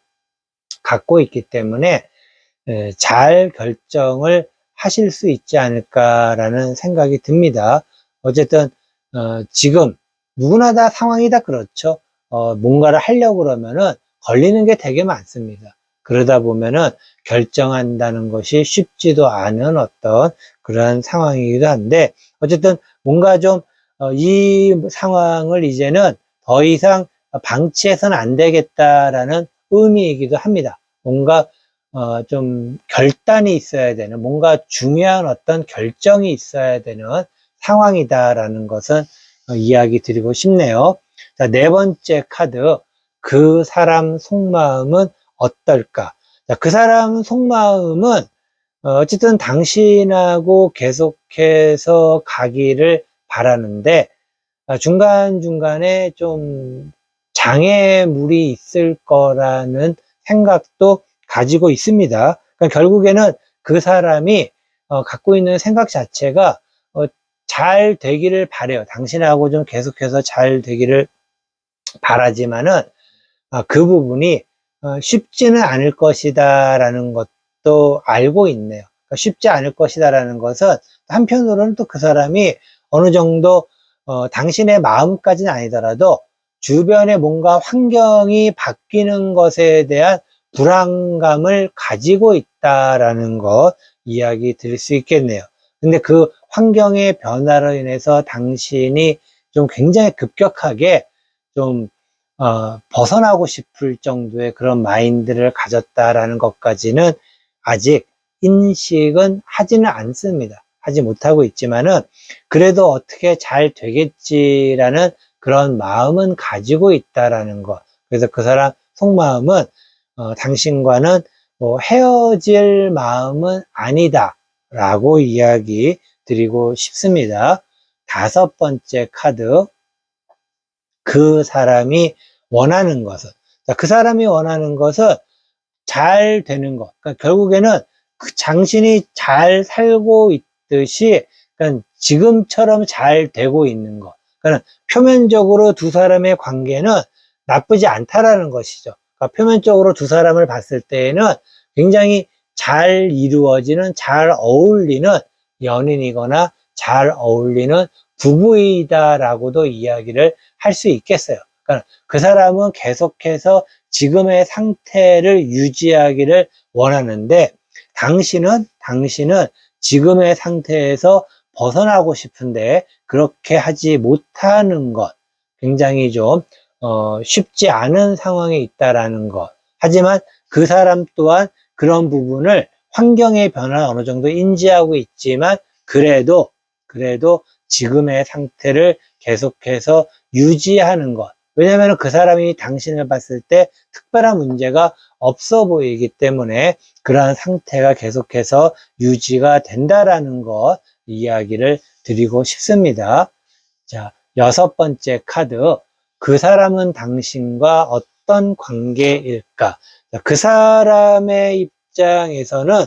갖고 있기 때문에 잘 결정을 하실 수 있지 않을까라는 생각이 듭니다. 어쨌든 지금 누구나 다 상황이 다 그렇죠. 뭔가를 하려고 그러면은 걸리는 게 되게 많습니다. 그러다 보면은 결정한다는 것이 쉽지도 않은 어떤 그런 상황이기도 한데, 어쨌든 뭔가 좀 이 상황을 이제는 더 이상 방치해서는 안 되겠다라는 의미이기도 합니다. 뭔가 좀 결단이 있어야 되는, 뭔가 중요한 어떤 결정이 있어야 되는 상황이다라는 것은 이야기 드리고 싶네요. 자, 네 번째 카드, 그 사람 속마음은 어떨까? 자, 그 사람 속마음은 어쨌든 당신하고 계속해서 가기를 바라는데, 중간중간에 좀 장애물이 있을 거라는 생각도 가지고 있습니다. 그러니까 결국에는 그 사람이 갖고 있는 생각 자체가 잘 되기를 바래요. 당신하고 좀 계속해서 잘 되기를 바라지만은 그 부분이 쉽지는 않을 것이다라는 것도 알고 있네요. 그러니까 쉽지 않을 것이다라는 것은 한편으로는 또 그 사람이 어느 정도 당신의 마음까지는 아니더라도 주변에 뭔가 환경이 바뀌는 것에 대한 불안감을 가지고 있다라는 것 이야기 드릴 수 있겠네요. 근데 그 환경의 변화로 인해서 당신이 좀 굉장히 급격하게 좀 벗어나고 싶을 정도의 그런 마인드를 가졌다라는 것까지는 아직 인식은 하지는 않습니다. 하지 못하고 있지만은 그래도 어떻게 잘 되겠지라는 그런 마음은 가지고 있다라는 것. 그래서 그 사람 속마음은 당신과는 뭐 헤어질 마음은 아니다라고 이야기 드리고 싶습니다. 다섯 번째 카드, 그 사람이 원하는 것은, 자, 그 사람이 원하는 것은 잘 되는 것. 그러니까 결국에는 그 당신이 잘 살고 있듯이, 그러니까 지금처럼 잘 되고 있는 것. 그러니까 표면적으로 두 사람의 관계는 나쁘지 않다라는 것이죠. 그러니까 표면적으로 두 사람을 봤을 때에는 굉장히 잘 이루어지는, 잘 어울리는 연인이거나 잘 어울리는 부부이다라고도 이야기를 할 수 있겠어요. 그러니까 그 사람은 계속해서 지금의 상태를 유지하기를 원하는데, 당신은 지금의 상태에서 벗어나고 싶은데 그렇게 하지 못하는 것, 굉장히 좀 쉽지 않은 상황에 있다라는 것. 하지만 그 사람 또한 그런 부분을, 환경의 변화를 어느 정도 인지하고 있지만 그래도 지금의 상태를 계속해서 유지하는 것. 왜냐하면 그 사람이 당신을 봤을 때 특별한 문제가 없어 보이기 때문에 그러한 상태가 계속해서 유지가 된다라는 것 이야기를 드리고 싶습니다. 자, 여섯 번째 카드, 그 사람은 당신과 어떤 관계일까? 자, 그 사람의 입장에서는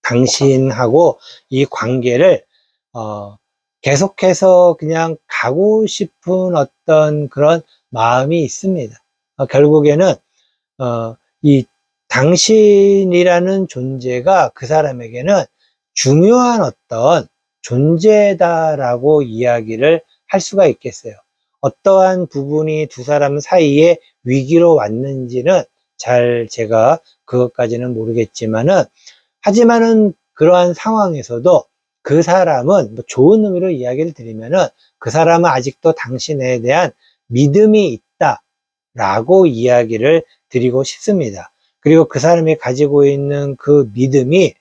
당신하고 이 관계를 계속해서 그냥 가고 싶은 어떤 그런 마음이 있습니다. 결국에는 이 당신이라는 존재가 그 사람에게는 중요한 어떤 존재다라고 이야기를 할 수가 있겠어요. 어떠한 부분이 두 사람 사이에 위기로 왔는지는 잘 제가 그것까지는 모르겠지만은, 하지만은 그러한 상황에서도 그 사람은, 뭐 좋은 의미로 이야기를 드리면은 그 사람은 아직도 당신에 대한 믿음이 있다라고 이야기를 드리고 싶습니다. 그리고 그 사람이 가지고 있는 그 믿음이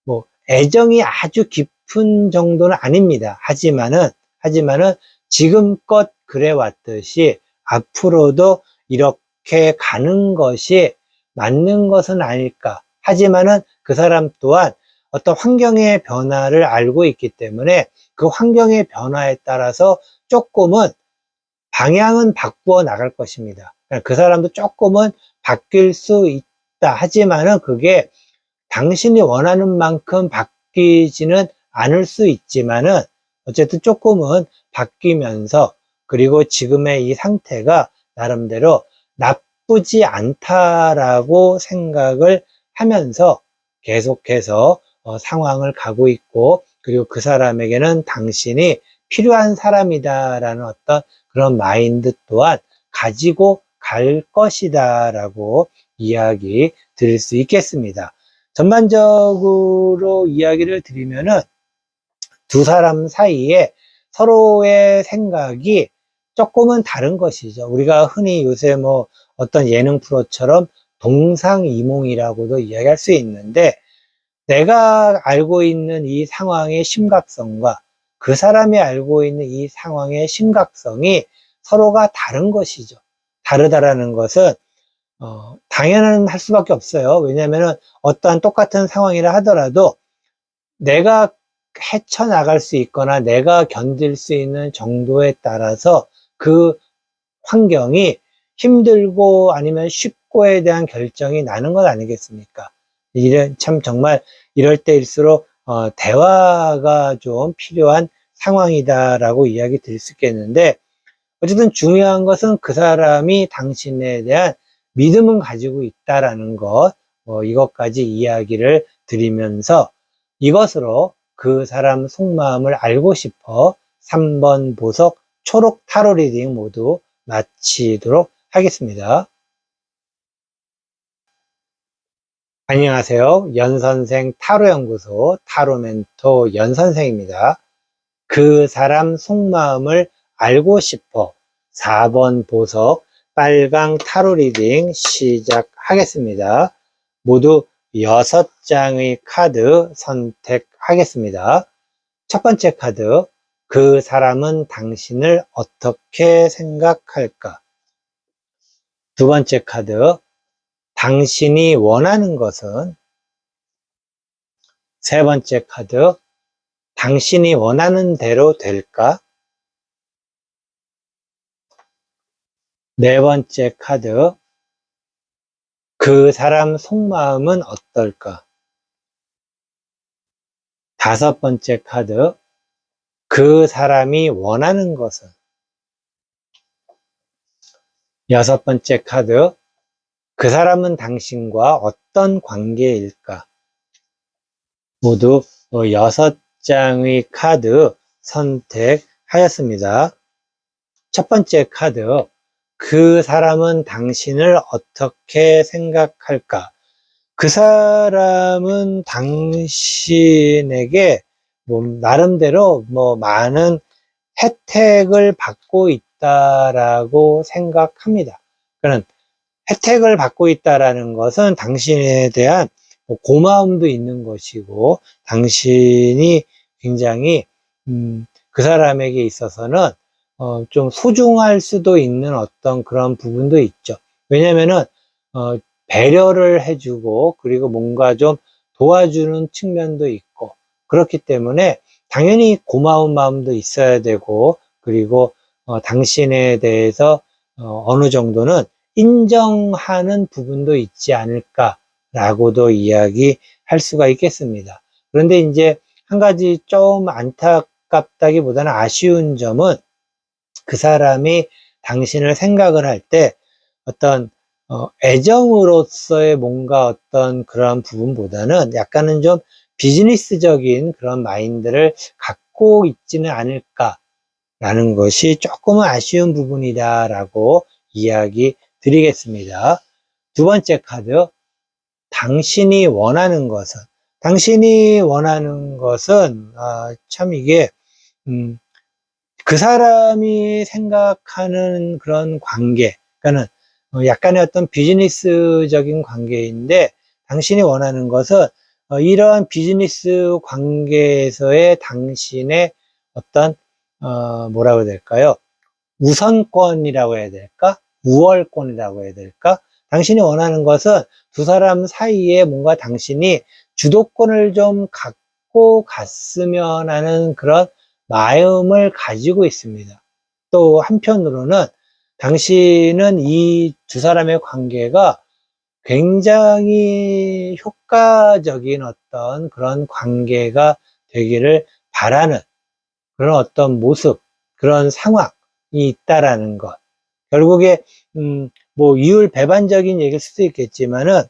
뭐 애정이 아주 깊은 정도는 아닙니다. 하지만은 지금껏 그래 왔듯이 앞으로도 이렇게 가는 것이 맞는 것은 아닐까. 하지만은 그 사람 또한 어떤 환경의 변화를 알고 있기 때문에 그 환경의 변화에 따라서 조금은 방향은 바꾸어 나갈 것입니다. 그 사람도 조금은 바뀔 수 있다. 하지만은 그게 당신이 원하는 만큼 바뀌지는 않을 수 있지만은 어쨌든 조금은 바뀌면서, 그리고 지금의 이 상태가 나름대로 나쁘지 않다라고 생각을 하면서 계속해서 상황을 가고 있고, 그리고 그 사람에게는 당신이 필요한 사람이다라는 어떤 그런 마인드 또한 가지고 갈 것이다 라고 이야기 드릴 수 있겠습니다. 전반적으로 이야기를 드리면은 두 사람 사이에 서로의 생각이 조금은 다른 것이죠. 우리가 흔히 요새 뭐 어떤 예능 프로처럼 동상이몽이라고도 이야기할 수 있는데, 내가 알고 있는 이 상황의 심각성과 그 사람이 알고 있는 이 상황의 심각성이 서로가 다른 것이죠. 다르다라는 것은 당연한 할 수밖에 없어요. 왜냐하면 어떠한 똑같은 상황이라 하더라도 내가 헤쳐나갈 수 있거나 내가 견딜 수 있는 정도에 따라서 그 환경이 힘들고 아니면 쉽고에 대한 결정이 나는 것 아니겠습니까? 참 정말 이럴 때일수록 대화가 좀 필요한 상황이다라고 이야기 드릴 수 있겠는데, 어쨌든 중요한 것은 그 사람이 당신에 대한 믿음은 가지고 있다라는 것, 이것까지 이야기를 드리면서 이것으로 그 사람 속마음을 알고 싶어 3번 보석 초록 타로 리딩 모두 마치도록 하겠습니다. 안녕하세요. 연선생 타로연구소 타로멘토 연선생입니다. 그 사람 속마음을 알고 싶어 4번 보석 빨강 타로 리딩 시작하겠습니다. 모두 6장의 카드 선택하겠습니다. 첫 번째 카드, 그 사람은 당신을 어떻게 생각할까? 두 번째 카드, 당신이 원하는 것은? 세 번째 카드, 당신이 원하는 대로 될까? 네 번째 카드, 그 사람 속마음은 어떨까? 다섯 번째 카드, 그 사람이 원하는 것은? 여섯 번째 카드, 그 사람은 당신과 어떤 관계일까? 모두 6장의 카드 선택하였습니다. 첫 번째 카드, 그 사람은 당신을 어떻게 생각할까? 그 사람은 당신에게 나름대로 많은 혜택을 받고 있다라고 생각합니다. 그러니까 혜택을 받고 있다라는 것은 당신에 대한 고마움도 있는 것이고, 당신이 굉장히 그 사람에게 있어서는 좀 소중할 수도 있는 어떤 그런 부분도 있죠. 왜냐면은 배려를 해주고, 그리고 뭔가 좀 도와주는 측면도 있고, 그렇기 때문에 당연히 고마운 마음도 있어야 되고, 그리고 당신에 대해서 어느 정도는 인정하는 부분도 있지 않을까라고도 이야기할 수가 있겠습니다. 그런데 이제 한 가지 좀 안타깝다기보다는 아쉬운 점은, 그 사람이 당신을 생각을 할 때 어떤 애정으로서의 뭔가 어떤 그런 부분보다는 약간은 좀 비즈니스적인 그런 마인드를 갖고 있지는 않을까라는 것이 조금은 아쉬운 부분이다라고 이야기 드리겠습니다. 두 번째 카드, 당신이 원하는 것은? 당신이 원하는 것은, 참 이게, 그 사람이 생각하는 그런 관계, 그러니까는 약간의 어떤 비즈니스적인 관계인데, 당신이 원하는 것은 이러한 비즈니스 관계에서의 당신의 어떤, 뭐라고 해야 될까요? 우선권이라고 해야 될까? 우월권이라고 해야 될까? 당신이 원하는 것은 두 사람 사이에 뭔가 당신이 주도권을 좀 갖고 갔으면 하는 그런 마음을 가지고 있습니다. 또 한편으로는 당신은 이 두 사람의 관계가 굉장히 효과적인 어떤 그런 관계가 되기를 바라는 그런 어떤 모습, 그런 상황이 있다라는 것. 결국에, 뭐, 이율배반적인 얘기일 수도 있겠지만은,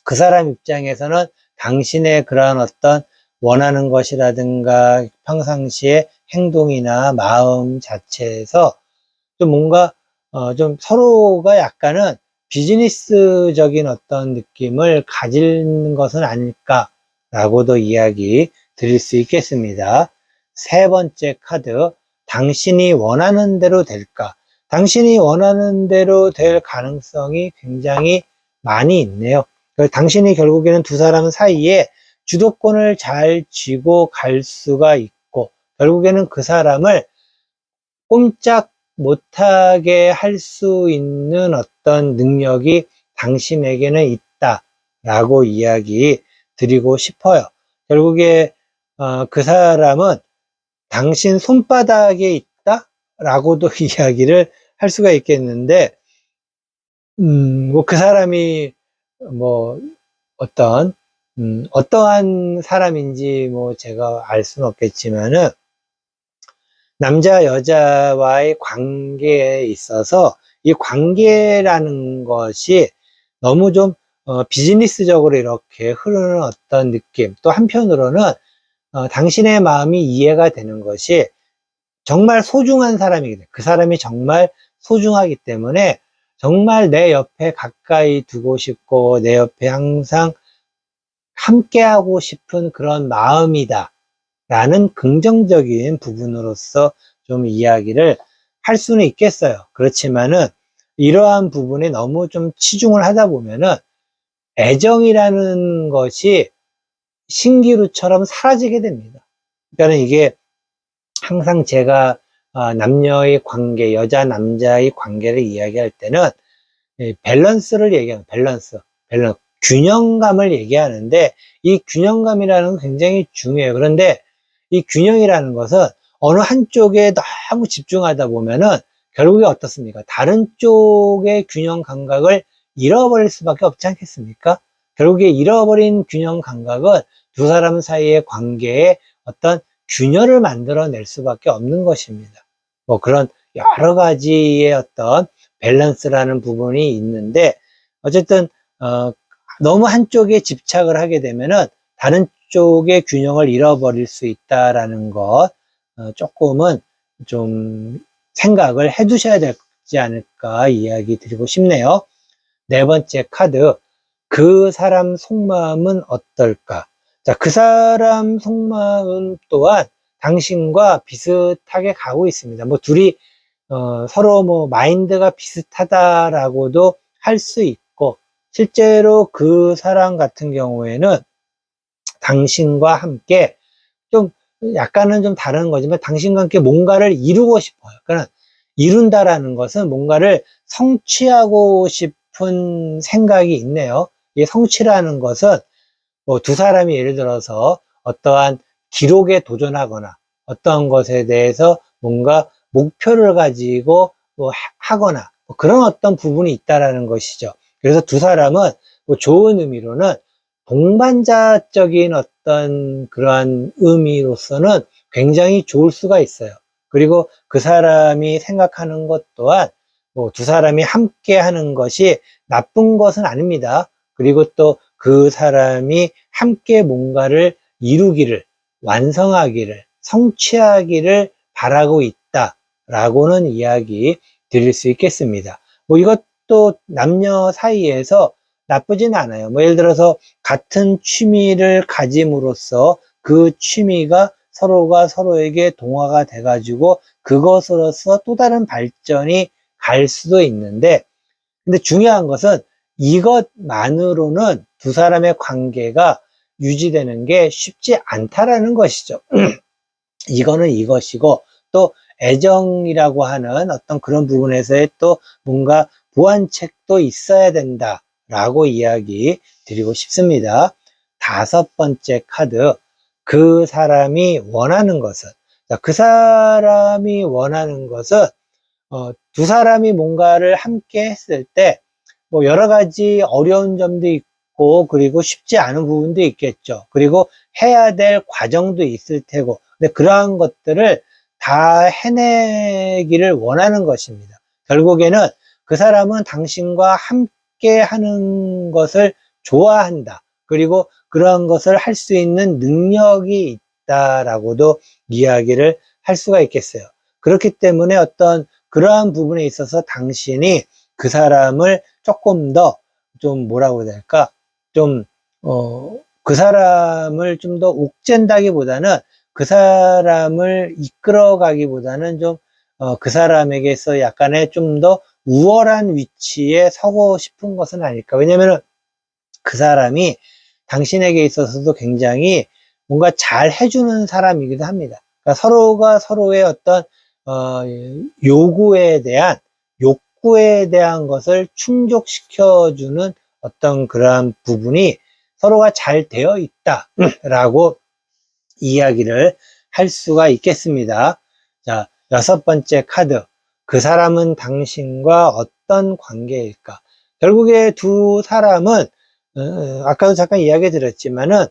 그 사람 입장에서는 당신의 그러한 어떤 원하는 것이라든가 평상시의 행동이나 마음 자체에서 좀 뭔가, 좀 서로가 약간은 비즈니스적인 어떤 느낌을 가지는 것은 아닐까라고도 이야기 드릴 수 있겠습니다. 세 번째 카드, 당신이 원하는 대로 될까? 당신이 원하는 대로 될 가능성이 굉장히 많이 있네요. 당신이 결국에는 두 사람 사이에 주도권을 잘 쥐고 갈 수가 있고, 결국에는 그 사람을 꼼짝 못하게 할 수 있는 어떤 능력이 당신에게는 있다라고 이야기 드리고 싶어요. 결국에 그 사람은 당신 손바닥에 있다라고도 이야기를 할 수가 있겠는데, 뭐 그 사람이 뭐 어떤 어떠한 사람인지 뭐 제가 알 수는 없겠지만은, 남자 여자와의 관계에 있어서 이 관계라는 것이 너무 좀 비즈니스적으로 이렇게 흐르는 어떤 느낌, 또 한편으로는 당신의 마음이 이해가 되는 것이 정말 소중한 사람이기 때문에, 그 사람이 정말 소중하기 때문에 정말 내 옆에 가까이 두고 싶고 내 옆에 항상 함께하고 싶은 그런 마음이다 라는 긍정적인 부분으로서 좀 이야기를 할 수는 있겠어요. 그렇지만은 이러한 부분에 너무 좀 치중을 하다 보면은 애정이라는 것이 신기루처럼 사라지게 됩니다. 그러니까 이게 항상 제가 남녀의 관계, 여자 남자의 관계를 이야기할 때는 밸런스를 얘기하는, 밸런스, 균형감을 얘기하는데, 이 균형감이라는 건 굉장히 중요해요. 그런데 이 균형이라는 것은 어느 한쪽에 너무 집중하다 보면은 결국에 어떻습니까? 다른 쪽의 균형 감각을 잃어버릴 수밖에 없지 않겠습니까? 결국에 잃어버린 균형 감각은 두 사람 사이의 관계에 어떤 균열을 만들어낼 수밖에 없는 것입니다. 뭐 그런 여러 가지의 어떤 밸런스라는 부분이 있는데, 어쨌든 너무 한쪽에 집착을 하게 되면은 다른 쪽의 균형을 잃어버릴 수 있다라는 것, 조금은 좀 생각을 해 두셔야 되지 않을까 이야기 드리고 싶네요. 네 번째 카드, 그 사람 속마음은 어떨까? 자, 그 사람 속마음 또한 당신과 비슷하게 가고 있습니다. 뭐 둘이 서로 뭐 마인드가 비슷하다라고도 할 수 있고, 실제로 그 사람 같은 경우에는 당신과 함께 좀 약간은 좀 다른 거지만 당신과 함께 뭔가를 이루고 싶어요. 그러니까 이룬다라는 것은 뭔가를 성취하고 싶은 생각이 있네요. 이 성취라는 것은 뭐 두 사람이 예를 들어서 어떠한 기록에 도전하거나 어떠한 것에 대해서 뭔가 목표를 가지고 뭐 하거나 뭐 그런 어떤 부분이 있다라는 것이죠. 그래서 두 사람은 뭐 좋은 의미로는 동반자적인 어떤 그러한 의미로서는 굉장히 좋을 수가 있어요. 그리고 그 사람이 생각하는 것 또한 뭐 두 사람이 함께 하는 것이 나쁜 것은 아닙니다. 그리고 또 그 사람이 함께 뭔가를 이루기를, 완성하기를, 성취하기를 바라고 있다라고는 이야기 드릴 수 있겠습니다. 뭐 이것도 남녀 사이에서 나쁘진 않아요. 뭐 예를 들어서 같은 취미를 가짐으로써 그 취미가 서로가 서로에게 동화가 돼가지고 그것으로서 또 다른 발전이 갈 수도 있는데, 근데 중요한 것은 이것만으로는 두 사람의 관계가 유지되는 게 쉽지 않다라는 것이죠. 이거는 이것이고, 또 애정이라고 하는 어떤 그런 부분에서의 또 뭔가 보완책도 있어야 된다라고 이야기 드리고 싶습니다. 다섯 번째 카드, 그 사람이 원하는 것은, 자, 그 사람이 원하는 것은 두 사람이 뭔가를 함께 했을 때 뭐 여러 가지 어려운 점도 있고, 그리고 쉽지 않은 부분도 있겠죠. 그리고 해야 될 과정도 있을 테고, 근데 그러한 것들을 다 해내기를 원하는 것입니다. 결국에는 그 사람은 당신과 함께 하는 것을 좋아한다. 그리고 그러한 것을 할 수 있는 능력이 있다라고도 이야기를 할 수가 있겠어요. 그렇기 때문에 어떤 그러한 부분에 있어서 당신이 그 사람을 조금 더 좀 뭐라고 해야 될까? 좀, 그 사람을 좀 더 옥죄다기보다는 그 사람을 이끌어가기보다는 좀, 그 사람에게서 약간의 좀 더 우월한 위치에 서고 싶은 것은 아닐까. 왜냐면은 그 사람이 당신에게 있어서도 굉장히 뭔가 잘 해주는 사람이기도 합니다. 그러니까 서로가 서로의 어떤, 요구에 대한, 욕구에 대한 것을 충족시켜주는 어떤 그러한 부분이 서로가 잘 되어 있다라고 이야기를 할 수가 있겠습니다. 자, 여섯 번째 카드. 그 사람은 당신과 어떤 관계일까? 결국에 두 사람은, 아까도 잠깐 이야기 드렸지만은,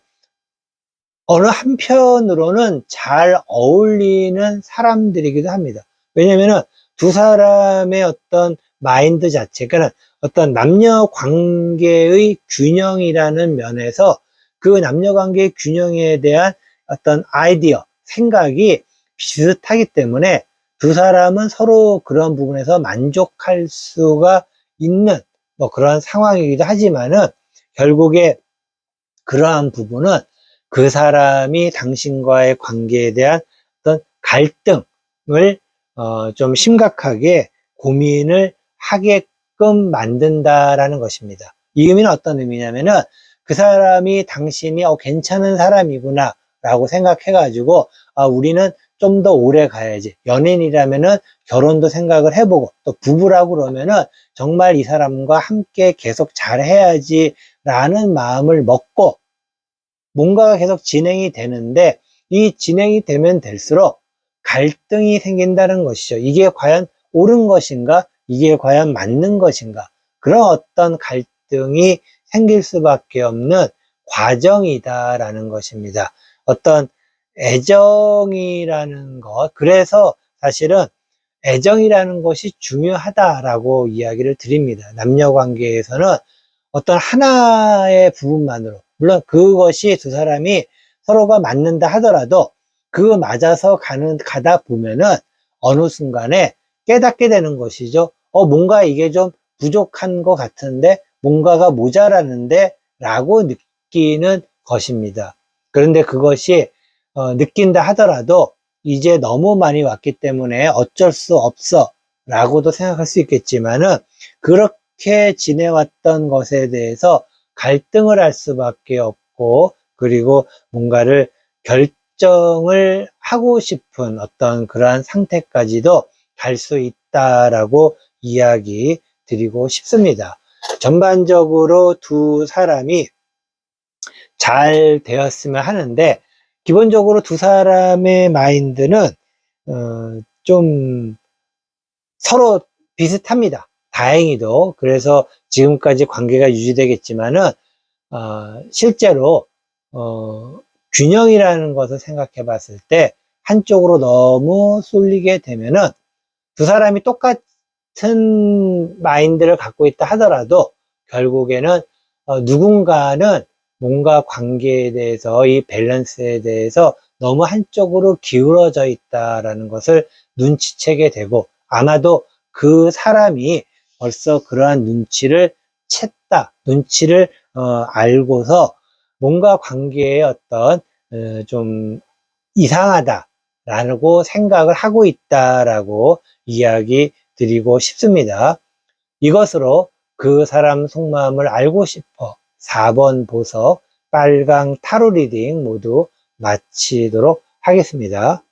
어느 한편으로는 잘 어울리는 사람들이기도 합니다. 왜냐면은 두 사람의 어떤 마인드 자체가 어떤 남녀 관계의 균형이라는 면에서 그 남녀 관계의 균형에 대한 어떤 아이디어, 생각이 비슷하기 때문에 두 사람은 서로 그런 부분에서 만족할 수가 있는 뭐 그런 상황이기도 하지만은 결국에 그러한 부분은 그 사람이 당신과의 관계에 대한 어떤 갈등을 좀 심각하게 고민을 하게끔 만든다라는 것입니다. 이 의미는 어떤 의미냐면은 그 사람이 당신이 괜찮은 사람이구나 라고 생각해 가지고 우리는 좀 더 오래 가야지. 연인이라면은 결혼도 생각을 해보고, 또 부부라고 그러면은 정말 이 사람과 함께 계속 잘 해야지 라는 마음을 먹고 뭔가가 계속 진행이 되는데, 이 진행이 되면 될수록 갈등이 생긴다는 것이죠. 이게 과연 옳은 것인가? 이게 과연 맞는 것인가? 그런 어떤 갈등이 생길 수밖에 없는 과정이다라는 것입니다. 어떤 애정이라는 것, 그래서 사실은 애정이라는 것이 중요하다라고 이야기를 드립니다. 남녀 관계에서는 어떤 하나의 부분만으로, 물론 그것이 두 사람이 서로가 맞는다 하더라도 그 맞아서 가다 보면은 어느 순간에 깨닫게 되는 것이죠. 뭔가 이게 좀 부족한 것 같은데, 뭔가가 모자라는데 라고 느끼는 것입니다. 그런데 그것이 느낀다 하더라도 이제 너무 많이 왔기 때문에 어쩔 수 없어 라고도 생각할 수 있겠지만은, 그렇게 지내왔던 것에 대해서 갈등을 할 수밖에 없고, 그리고 뭔가를 결정을 하고 싶은 어떤 그러한 상태까지도 갈 수 있다라고 이야기 드리고 싶습니다. 전반적으로 두 사람이 잘 되었으면 하는데, 기본적으로 두 사람의 마인드는 좀 서로 비슷합니다. 다행히도. 그래서 지금까지 관계가 유지되겠지만은 실제로 균형이라는 것을 생각해 봤을 때 한쪽으로 너무 쏠리게 되면은 두 사람이 똑같은 마인드를 갖고 있다 하더라도 결국에는 누군가는 뭔가 관계에 대해서, 이 밸런스에 대해서 너무 한쪽으로 기울어져 있다라는 것을 눈치채게 되고, 아마도 그 사람이 벌써 그러한 눈치를 챘다, 눈치를 알고서 뭔가 관계에 어떤 좀 이상하다라고 생각을 하고 있다라고 이야기 드리고 싶습니다. 이것으로 그 사람 속마음을 알고 싶어 4번 보석, 빨강 타로 리딩 모두 마치도록 하겠습니다.